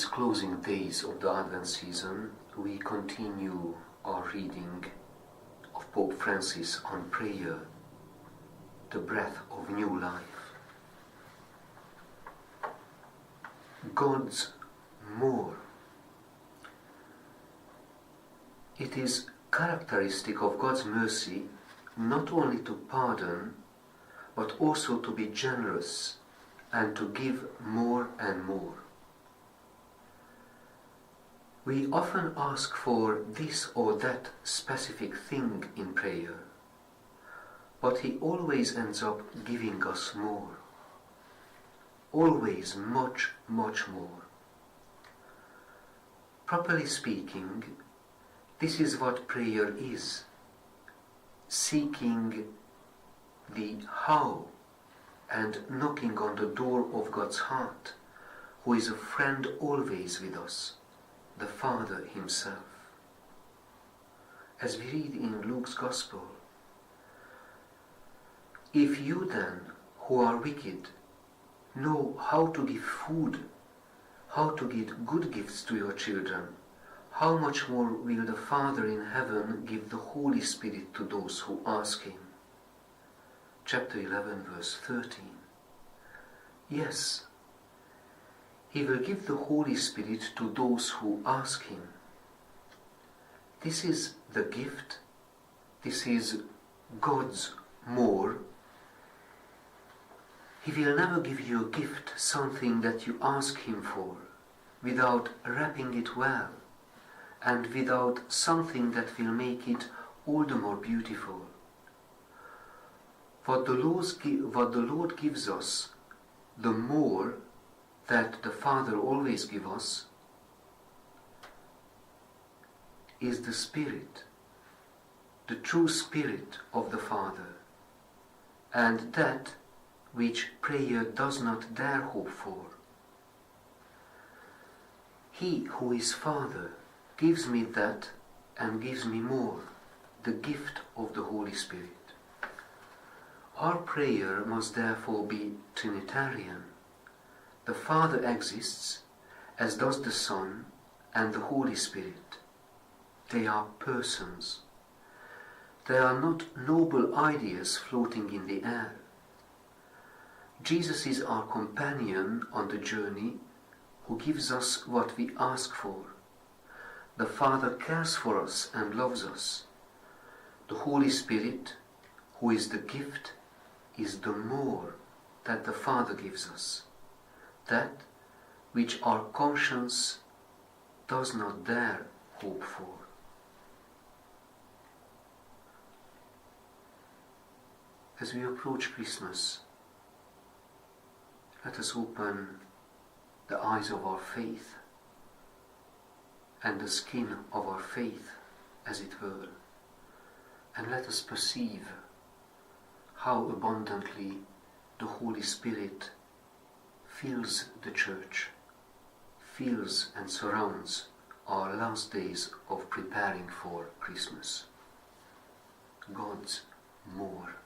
these closing days of the Advent season, we continue our reading of Pope Francis on prayer, the breath of new life. God's more. It is characteristic of God's mercy not only to pardon, but also to be generous and to give more and more. We often ask for this or that specific thing in prayer, but He always ends up giving us more. Always much, much more. Properly speaking, this is what prayer is. Seeking the how and knocking on the door of God's heart, who is a friend always with us, the Father Himself. As we read in Luke's Gospel, if you then, who are wicked, know how to give food, how to give good gifts to your children, how much more will the Father in heaven give the Holy Spirit to those who ask Him? Chapter 11, verse 13. Yes, He will give the Holy Spirit to those who ask Him. This is the gift. This is God's more. He will never give you a gift, something that you ask Him for, without wrapping it well, and without something that will make it all the more beautiful. What the Lord gives us, the more that the Father always gives us, is the Spirit, the true Spirit of the Father, and that which prayer does not dare hope for. He who is Father gives me that and gives me more, the gift of the Holy Spirit. Our prayer must therefore be Trinitarian. The Father exists, as does the Son and the Holy Spirit. They are persons. They are not noble ideas floating in the air. Jesus is our companion on the journey, who gives us what we ask for. The Father cares for us and loves us. The Holy Spirit, who is the gift, is the more that the Father gives us, that which our conscience does not dare hope for. As we approach Christmas, let us open the eyes of our faith and the skin of our faith, as it were, and let us perceive how abundantly the Holy Spirit fills the Church, fills and surrounds our last days of preparing for Christmas. God's more.